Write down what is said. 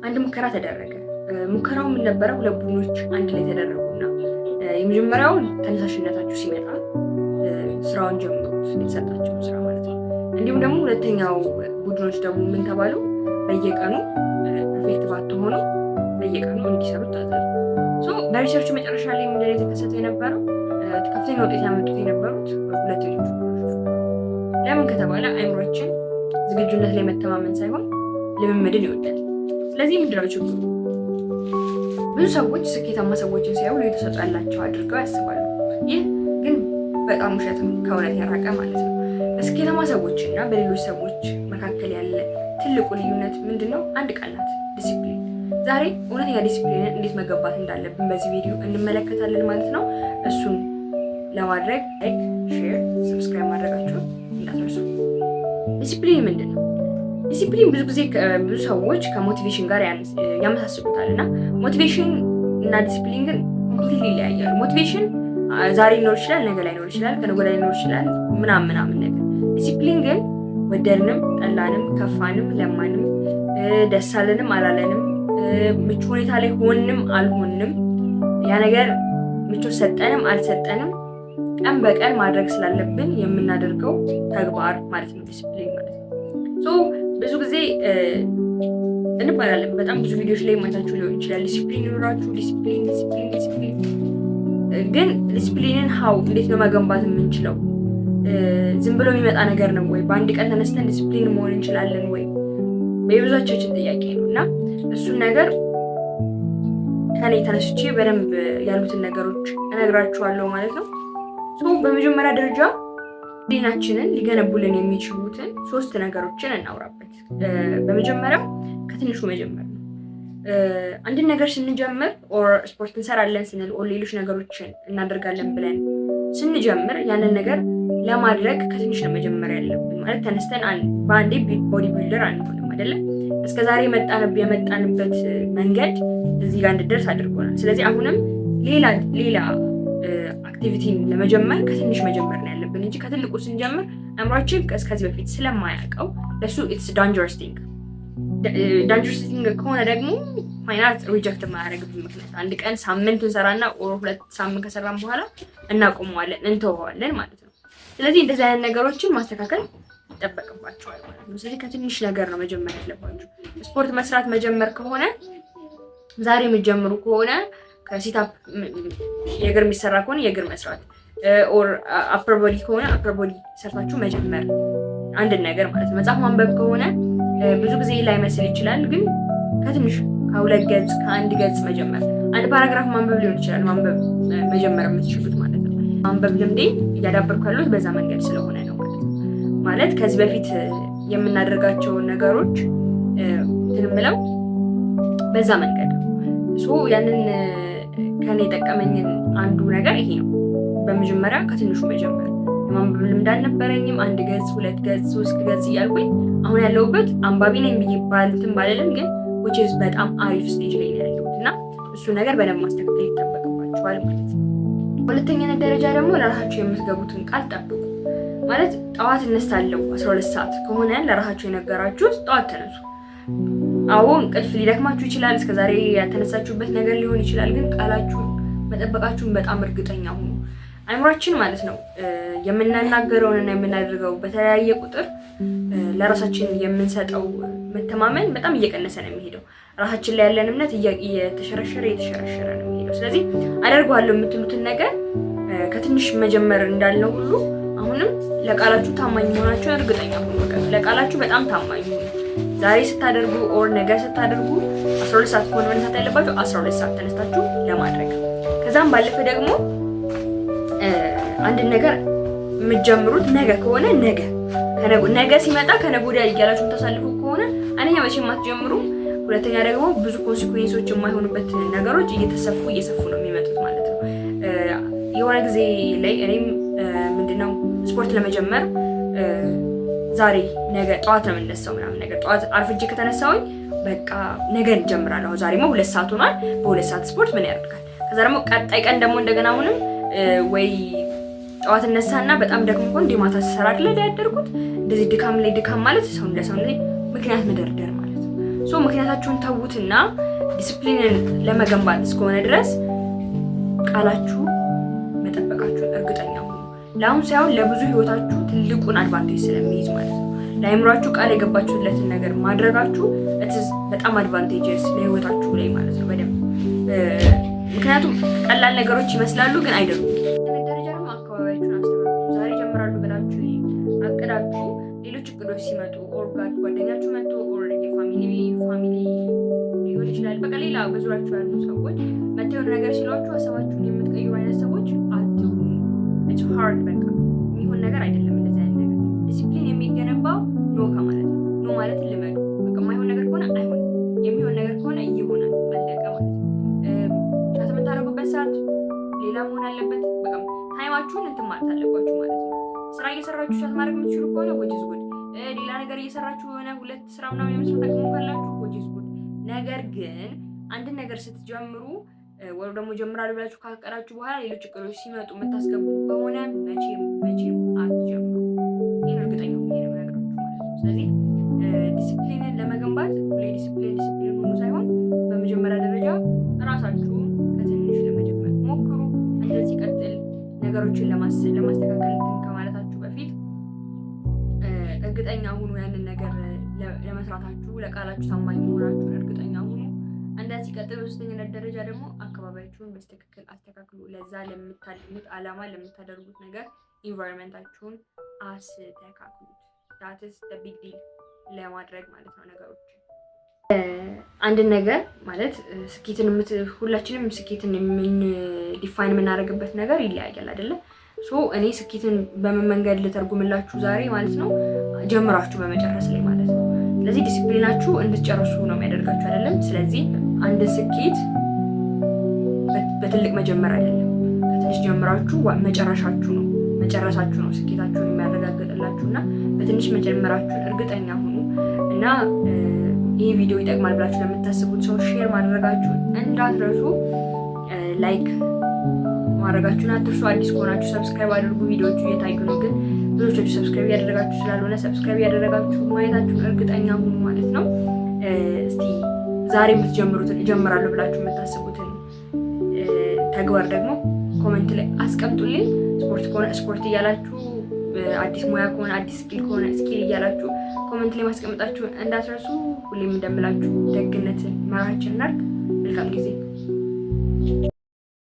አንድ ሙከራ ተደረገ። ሙከራው ምን ነበረ? ሁለት ቡድኖች አንድ ላይ ተደረጉና የመጀመሪያው ተነሳሽነታችሁ ሲመጣ ስራውን ጀምሩት፣ የተሰጣቸው ስራ ማለት ነው። እንዲሁም ደግሞ ሁለተኛው ቡድኖች ደግሞ ምን ተባሉ? በየቀኑ ፐርፌክት ባትሆኑ በየቀኑ እንዲሰሩት ታዘዙ። በሪሰርቹ መጨረሻ ላይ ምንድን የተከሰተ የነበረው ከፍተኛ ውጤት ያመጡት የነበሩት ሁለተኞቹ ቡድኖች። ለምን ከተባለ አይምሮችን ዝግጁነት ላይ መተማመን ሳይሆን ልምምድን ይወዳል። ስለዚህ ምንድነው ችግሩ? ብዙ ሰዎች ስኬታማ ሰዎችን ሲያዩ ልዩ ተሰጥኦ ያላቸው አድርገው ያስባሉ። ይህ ግን በጣም ውሸትም ከእውነት የራቀ ማለት ነው። በስኬታማ ሰዎች እና በሌሎች ሰዎች መካከል ያለ ትልቁ ልዩነት ምንድነው? አንድ ቃል ናት፣ ዲሲፕሊን። ዛሬ እውነተኛ ዲሲፕሊንን እንዴት መገንባት እንዳለብን በዚህ ቪዲዮ እንመለከታለን ማለት ነው። እሱን ለማድረግ ላይክ፣ ሼር፣ ሰብስክራይብ ማድረጋችሁን እንዳትረሱ። ዲሲፕሊን ምንድን ነው? ዲሲፕሊን ብዙ ጊዜ ብዙ ሰዎች ከሞቲቬሽን ጋር ያመሳስሉታል እና ሞቲቬሽን እና ዲሲፕሊን ግን ኮምፕሊትሊ ይለያያሉ። ሞቲቬሽን ዛሬ ሊኖር ይችላል፣ ነገ ላይኖር ይችላል፣ ከነገ ወዲያ ሊኖር ይችላል ምናምን ነገር። ዲሲፕሊን ግን ወደድንም ጠላንም ከፋንም ለማንም ደስ አለንም አላለንም ምቹ ሁኔታ ላይ ሆንም አልሆንም ያ ነገር ምቾት ሰጠንም አልሰጠንም ቀን በቀን ማድረግ ስላለብን የምናደርገው ተግባር ማለት ነው ዲሲፕሊን ማለት ነው። ብዙ ጊዜ እንባላለን፣ በጣም ብዙ ቪዲዮዎች ላይ ማየታችሁ ሊሆን ይችላል። ዲሲፕሊን ይኖራችሁ፣ ዲሲፕሊን። ግን ዲሲፕሊንን እንዴት ነው መገንባት የምንችለው? ዝም ብሎ የሚመጣ ነገር ነው ወይ? በአንድ ቀን ተነስተን ዲሲፕሊን መሆን እንችላለን ወይ? የብዙዎቻችን ጥያቄ ነው እና እሱን ነገር ከኔ ተነስቼ በደንብ ያሉትን ነገሮች እነግራችኋለሁ ማለት ነው። በመጀመሪያ ደረጃ ዲናችንን ሊገነቡልን የሚችሉትን 3 ነገሮችን እናውራበት። በመጀመሪያው ከትንሹ መጀመር ነው። አንድን ነገር ስንጀምር ኦር ስፖርት እንሰራለን ስንል ኦር ሌሎች ነገሮችን እናደርጋለን ብለን ስንጀምር ያንን ነገር ለማድረግ ከትንሽ ነው መጀመር ያለብን። ማለት ተነስተን በአንዴ ቦዲ ቢልደር አንሆንም አይደለም። እስከዛሬ የመጣንበት መንገድ እዚህ ጋር እንድደርስ አድርጎናል። ስለዚህ አሁንም ሌላ አክቲቪቲን ለመጀመር ከትንሽ መጀመር ነው ያለብን እንጂ ከትልቁ ስንጀምር አእምሯችን ከዚህ በፊት ስለማያውቀው ለሱ ኢትስ ዳንጀረስ ቲንግ ከሆነ ደግሞ ፋይናንስ ሪጀክት የማያደርግብን ምክንያት አንድ ቀን ሳምንት እንሰራና ኦር 2 ሳምንት ከሰራን በኋላ እናቆመዋለን፣ እንተወዋለን ማለት ነው። ስለዚህ እንደዚህ አይነት ነገሮችን ማስተካከል ይጠበቅባቸዋል ማለት ነው። ስለዚህ ከትንሽ ነገር ነው መጀመር ያለባችሁ። ስፖርት መስራት መጀመር ከሆነ ዛሬ የምትጀምሩ ከሆነ ከሲታፕ የእግር የሚሰራ ከሆነ የእግር መስራት ኦር አፐር ቦዲ ከሆነ አፐር ቦዲ ሰርታችሁ መጀመር አንድን ነገር ማለት ነው። መጽሐፍ ማንበብ ከሆነ ብዙ ጊዜ ላይመስል ይችላል፣ ግን ከትንሽ ከ2 ገጽ ከ1 ገጽ መጀመር፣ አንድ ፓራግራፍ ማንበብ ሊሆን ይችላል ማንበብ መጀመር የምትችሉት ማለት ነው። ማንበብ ልምዴ እያዳበርኩ ያለሁት በዛ መንገድ ስለሆነ ነው ማለት ከዚህ በፊት የምናደርጋቸውን ነገሮች ትንምለው በዛ መንገድ ነው። ያንን ከኔ የጠቀመኝን አንዱ ነገር ይሄ ነው። በመጀመሪያ ከትንሹ መጀመር። የማንበብ ልምድ አልነበረኝም። 1 ገጽ 2 ገጽ 3 ገጽ እያልኩኝ አሁን ያለሁበት አንባቢ ነኝ ብዬ ባልልም ግን which በጣም አሪፍ ስቴጅ ላይ ነው ያለሁት እና እሱ ነገር በደንብ ማስተካከል ይጠበቅባችኋል ማለት ነው። ሁለተኛ ደረጃ ደግሞ ለራሳችሁ የምትገቡትን ቃል ጠብቁ። ማለት ጠዋት እነሳለሁ 12 ሰዓት ከሆነ ለራሳችሁ የነገራችሁት ጠዋት ተነሱ። አዎ እንቅልፍ ሊደክማችሁ ይችላል፣ እስከዛሬ ያልተነሳችሁበት ነገር ሊሆን ይችላል፣ ግን ቃላችሁን መጠበቃችሁን በጣም እርግጠኛ ሁኑ። አይምሯችን ማለት ነው የምናናገረውንና የምናደርገው በተለያየ ቁጥር ለራሳችን የምንሰጠው መተማመን በጣም እየቀነሰ ነው የሚሄደው። ራሳችን ላይ ያለን እምነት እየተሸረሸረ ነው የሚሄደው። ስለዚህ አደርገዋለሁ የምትሉትን ነገር ከትንሽ መጀመር እንዳልነው ሁሉ አሁንም ለቃላችሁ ታማኝ መሆናችሁን እርግጠኛ ሁኑ። ለቃላችሁ በጣም ታማኝ ሁኑ። ዛሬ ስታደርጉ ኦር ነገ ስታደርጉ 12 ሰዓት ከሆነ መነሳት ያለባችሁ 12 ሰዓት ተነስታችሁ ለማድረግ። ከዛም ባለፈ ደግሞ አንድ ነገር የምትጀምሩት ነገ ከሆነ ነገ ሲመጣ ከነገ ወዲያ እያላችሁ የምታሳልፉ ከሆነ አንደኛ መቼም አትጀምሩ፣ ሁለተኛ ደግሞ ብዙ ኮንሲኩዌንሶች የማይሆኑበት ነገሮች እየሰፉ ነው የሚመጡት ማለት ነው። የሆነ ጊዜ ላይ እኔም ምንድነው ስፖርት ለመጀመር ዛሬ ነገ ጠዋት ነው የምነሳው ምናምን ነገር ጠዋት አርፍጄ ከተነሳሁኝ በቃ ነገ እንጀምራለሁ። ዛሬማ 2 ሰዓት ሆኗል፣ በ2 ሰዓት ስፖርት ምን ያደርጋል? ከዛ ደግሞ ቀጣይ ቀን ደግሞ እንደገና አሁንም ወይ ጠዋት እነሳና በጣም ደግሞ እንደ ማታ ሰራ አይደል ያደርኩት እንደዚህ ድካም ማለት ሰው ላይ ምክንያት መደርደር ማለት ነው። ምክንያታችሁን ተውትና ዲሲፕሊንን ለመገንባት እስከሆነ ድረስ ቃላችሁ መጠበቃችሁን እርግጠኛ ሁኑ። ለአሁን ሳይሆን ለብዙ ህይወታችሁ ትልቁን አድቫንቴጅ ስለሚይዝ ማለት ነው። ለአይምሯችሁ ቃል የገባችሁለትን ነገር ማድረጋችሁ በጣም አድቫንቴጅስ ለህይወታችሁ ላይ ማለት ነው በደንብ ምክንያቱም ቀላል ነገሮች ይመስላሉ ግን አይደሉም። ደረጃ ደግሞ አካባቢያችሁን አስተካክሉ። ዛሬ ጀምራሉ ብላችሁ አቅዳችሁ ሌሎች እቅዶች ሲመጡ ኦር ጓደኛችሁ መጥቶ ኦር የፋሚሊ ሊሆን ይችላል በቃ ሌላ በዙሪያችሁ ያሉ ሰዎች መጥተው የሆነ ነገር ሲሏችሁ ሀሳባችሁን የምትቀይሩ አይነት ሰዎች አትሁኑ። ኢትስ ሃርድ በቃ የሚሆን ነገር አይደለም። እንደዚህ አይነት ነገር ዲሲፕሊን የሚገነባው ኖ ከማለት ነው። ኖ ማለት ልመዱ። በቃ የማይሆን ነገር ከሆነ አይሆንም፣ የሚሆን ነገር ከሆነ ይሆናል። አለቀ ማለት ነው። ቻት የምታደርጉበት ሰዓት ሌላ መሆን አለበት። በቃ ታይማችሁን እንትን ማለት አለባችሁ ማለት ነው። ስራ እየሰራችሁ ቻት ማድረግ የምትችሉ ከሆነ ወጅዝ ጉድ። ሌላ ነገር እየሰራችሁ የሆነ ሁለት ስራ ምናምን የመስራት አቅሙ ካላችሁ ወጅዝ ጉድ። ነገር ግን አንድን ነገር ስትጀምሩ ወይ ደግሞ ጀምራሉ ብላችሁ ካቀዳችሁ በኋላ ሌሎች እቅዶች ሲመጡ የምታስገቡ ከሆነ መቼም አትጀምሩ። ይህን እርግጠኛ ሆኜ ነው የምነግራችሁ ማለት ነው። ስለዚህ ዲሲፕሊንን ለመገንባት ዲሲፕሊን ሆኖ ሳይሆን በመጀመሪያ ደረጃ ራሳችሁ ከትንሽ ለመጀመር ሞክሩ። እንደዚህ ቀጥል ነገሮችን ለማስተካከል ከማለታችሁ በፊት እርግጠኛ ሁኑ። ያንን ነገር ለመስራታችሁ ለቃላችሁ ታማኝ መሆናችሁን እርግጠኛ ሁኑ። እንደዚህ ቀጥል። በሶስተኛ ደረጃ ደግሞ አካባቢያችሁን በትክክል አስተካክሉ። ለዛ ለምታልሙት ዓላማ ለምታደርጉት ነገር ኢንቫይሮንመንታችሁን አስተካክሉት። ዳትስ ቢግ ዲል ለማድረግ ማለት ነው ነገሮች አንድን ነገር ማለት ስኬትን ሁላችንም ስኬትን ዲፋይን የምናደርግበት ነገር ይለያያል አይደለ? እኔ ስኬትን በምን መንገድ ልተርጉምላችሁ ዛሬ ማለት ነው ጀምራችሁ በመጨረስ ላይ ማለት ነው። ስለዚህ ዲሲፕሊናችሁ እንድትጨርሱ ነው የሚያደርጋችሁ አይደለም? ስለዚህ አንድ ስኬት በትልቅ መጀመር አይደለም፣ ከትንሽ ጀምራችሁ መጨረሳችሁ ነው ስኬታችሁን የሚያረጋግጥላችሁ እና በትንሽ መጀመራችሁን እርግጠኛ ሁኑ እና ይህ ቪዲዮ ይጠቅማል ብላችሁ ለምታስቡት ሰው ሼር ማድረጋችሁን እንዳትረሱ። ላይክ ማድረጋችሁን አትርሱ። አዲስ ከሆናችሁ ሰብስክራይብ አድርጉ። ቪዲዮዎቹ እየታዩ ነው ግን ብዙዎቻችሁ ሰብስክራይብ ያደረጋችሁ ስላልሆነ ሰብስክራይብ ያደረጋችሁ ማየታችሁን እርግጠኛ ሁኑ ማለት ነው። እስቲ ዛሬ የምትጀምሩትን እጀምራለሁ ብላችሁ የምታስቡትን ተግባር ደግሞ ኮሜንት ላይ አስቀምጡልኝ። ስፖርት ከሆነ ስፖርት እያላችሁ፣ አዲስ ሙያ ከሆነ አዲስ ስኪል ከሆነ ስኪል እያላችሁ ኮሜንት ላይ ማስቀምጣችሁ እንዳትረሱ። ሁሌም እንደምላችሁ ደግነትን መራችን እናድርግ። መልካም ጊዜ